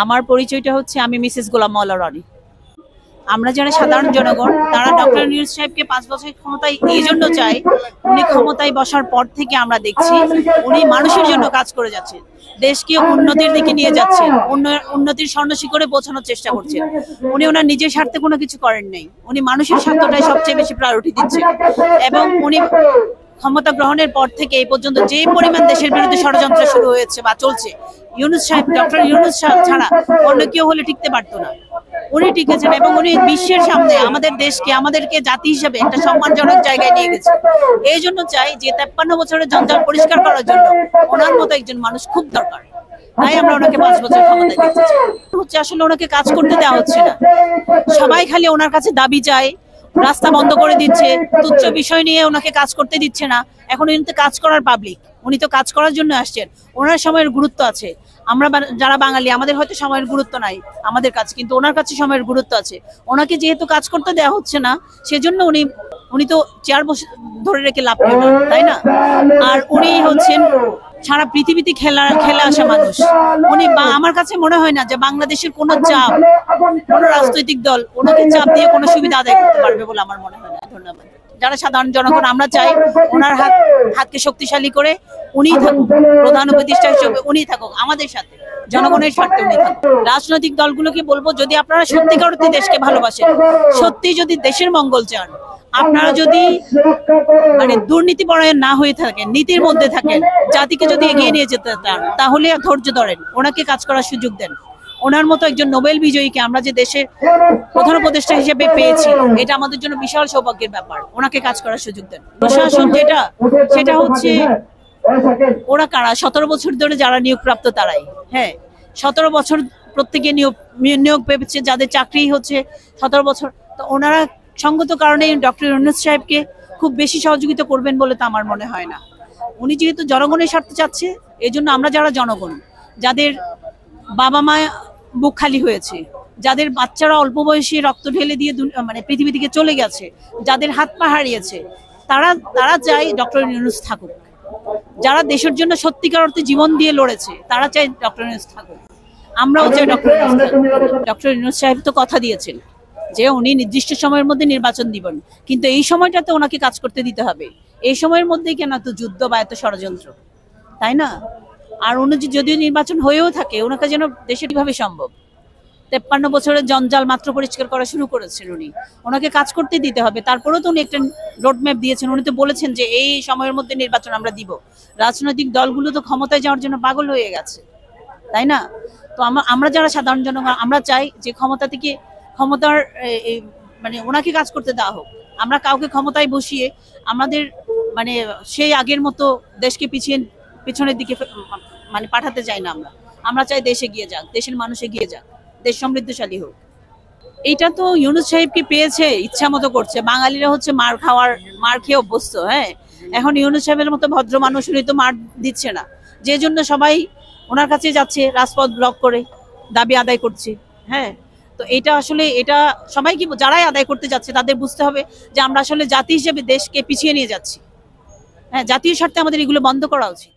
আমার পরিচয়টা হচ্ছে আমি মিসেস গোলাম মওলা রনি। আমরা যারা সাধারণ জনগণ তারা ডক্টর ইউনূস সাহেবকে ৫ বছর ক্ষমতায় এই জন্য চাই, উনি ক্ষমতায় বসার পর থেকে আমরা দেখছি উনি মানুষের জন্য কাজ করে যাচ্ছেন, দেশকে উন্নতির দিকে নিয়ে যাচ্ছেন, উন্নতির স্বর্ণশিখরে পৌঁছানোর চেষ্টা করছেন। উনি ওনার নিজের স্বার্থে কোনো কিছু করেন নাই, উনি মানুষের স্বার্থটাই সবচেয়ে বেশি প্রায়োরিটি দিচ্ছেন। এবং উনি ক্ষমতা গ্রহণের পর থেকে এই পর্যন্ত যে পরিমাণ দেশের বিরুদ্ধে ষড়যন্ত্র শুরু হয়েছে বা চলছে, ইউনূস সাহেব ডক্টর ইউনূস ছাড়া অন্য কেউ হলে টিকতে পারতো না। উনি টিকেছেন এবং উনি বিশ্বের সামনে আমাদের দেশকে, আমাদেরকে জাতি হিসেবে একটা সম্মানজনক জায়গায় নিয়ে গেছে। এই জন্য চাই যে ৫৩ বছরের জঞ্জাল পরিষ্কার করার জন্য ওনার মতো একজন মানুষ খুব দরকার। তাই আমরা ওনাকে ৫ বছর ক্ষমতায় দেখতে চাই। হচ্ছে আসলে ওনাকে কাজ করতে দেওয়া হচ্ছে না, সবাই খালি ওনার কাছে দাবি চায়, রাস্তা বন্ধ করে দিচ্ছে, তুচ্ছ বিষয় নিয়ে ওনাকে কাজ করতে দিচ্ছে না। এখন উনি তো কাজ করার পাবলিক, উনি তো কাজ করার জন্য আসছেন, ওনার সময়ের গুরুত্ব আছে। আমরা যারা বাঙালি আমাদের হয়তো সময়ের গুরুত্ব নাই আমাদের কাছে, কিন্তু ওনার কাছে সময়ের গুরুত্ব আছে। ওনাকে যেহেতু কাজ করতে দেওয়া হচ্ছে না, সেজন্য উনি তো চেয়ার ধরে রেখে লাভ করবেন, তাই না? আর উনি হচ্ছেন সারা পৃথিবীতে খেলা আসা মানুষ। উনি আমার কাছে মনে হয় না যে বাংলাদেশের কোনো চাপ, কোনো রাজনৈতিক দল ওনাকে চাপ দিয়ে কোনো সুবিধা আদায় করতে পারবে বলে আমার মনে হয় না। ধন্যবাদ। যারা সাধারণ জনগণ আমরা চাই ওনার হাতকে শক্তিশালী করে উনি থাকুক, প্রধান উপদেষ্টা হিসেবে উনি থাকুক, আমাদের সাথে জনগণের স্বার্থে উনি থাকুক। রাজনৈতিক দলগুলোকে বলবো, যদি আপনারা সত্যিকার অর্থে দেশকে ভালোবাসেন, সত্যি যদি দেশের মঙ্গল চান, আপনারা যদি দুর্নীতিপরায়ণ না হয়ে থাকেন, নীতির মধ্যে থাকেন, জাতিকে যদি এগিয়ে নিয়ে যেতে চান, তাহলে ধৈর্য ধরেন, ওনাকে কাজ করার সুযোগ দেন। ওনার মতো একজন নোবেল বিজয়ীকে আমরা যে দেশের প্রধান উপদেষ্টা হিসেবে পেয়েছি, এটা আমাদের জন্য বিশাল সৌভাগ্যের ব্যাপার। ওনাকে কাজ করার সুযোগ দেন। প্রশাসন সেটা হচ্ছে ওরা কারা ১৭ বছর ধরে যারা নিয়োগপ্রাপ্ত তারাই। হ্যাঁ, ১৭ বছর প্রত্যেকে নিয়োগ পেয়েছে, যাদের চাকরি হচ্ছে ১৭ বছর। তো ওনারা সঙ্গত কারণে ডক্টর ইউনূস সাহেবকে খুব বেশি সহযোগিতা করবেন বলে তো আমার মনে হয় না। উনি যেহেতু জনগণের স্বার্থে চাচ্ছে, এই জন্য আমরা যারা জনগণ, যাদের বাবা মা বুক খালি হয়েছে, যাদের বাচ্চারা অল্প বয়সে রক্ত ঢেলে দিয়ে পৃথিবী থেকে চলে গেছে, যাদের হাত পা হারিয়েছে, তারা চাই ডক্টর ইউনূস থাকুক। যারা দেশের জন্য সত্যিকার অর্থে জীবন দিয়ে লড়েছে, তারা চাই ডক্টর ইউনূস থাকুক। আমরাও চাই ডক্টর ইউনূস সাহেব তো কথা দিয়েছেন যে উনি নির্দিষ্ট সময়ের মধ্যে নির্বাচন দিবেন, কিন্তু এই সময়টাতে ওনাকে কাজ করতে দিতে হবে। এই সময়ের মধ্যেই কেন এত যুদ্ধ বা এত ষড়যন্ত্র, তাই না? আর উনি যদিও নির্বাচন হয়েও থাকে, ওনাকে যেন দেশে কিভাবে সম্ভব? ৫৩ বছরের জঞ্জাল মাত্র পরিষ্কার করা শুরু করেছেন উনি, ওনাকে কাজ করতে দিতে হবে। তারপরেও তো উনি একটা রোডম্যাপ দিয়েছেন, উনি তো বলেছেন যে এই সময়ের মধ্যে নির্বাচন আমরা দিব। রাজনৈতিক দলগুলো তো ক্ষমতায় যাওয়ার জন্য পাগল হয়ে গেছে, তাই না? তো আমরা যারা সাধারণ জনগণ আমরা চাই যে ক্ষমতার ওনাকে কাজ করতে দেওয়া হোক। আমরা কাউকে ক্ষমতায় বসিয়ে আমাদের সেই আগের মতো দেশকে পিছনের দিকে পাঠাতে চাই না। আমরা চাই দেশ এগিয়ে যাক, দেশের মানুষ এগিয়ে যাক, দেশ সমৃদ্ধশালী হোক। এইটা তো ইউনূস সাহেবকে পেয়েছে, ইচ্ছা মতো করছে। বাঙালিরা হচ্ছে মার খেয়ে অভ্যস্ত। হ্যাঁ, এখন ইউনূস সাহেবের মতো ভদ্র মানুষ উনি তো মার দিচ্ছে না, যে জন্য সবাই ওনার কাছে যাচ্ছে, রাজপথ ব্লক করে দাবি আদায় করছে। হ্যাঁ, তো এটা সবাইকে যারাই আদায় করতে যাচ্ছে তাদের বুঝতে হবে যে আমরা আসলে জাতি হিসেবে দেশকে পিছিয়ে নিয়ে যাচ্ছি। হ্যাঁ, জাতীয় স্বার্থে আমাদের এগুলো বন্ধ করা উচিত।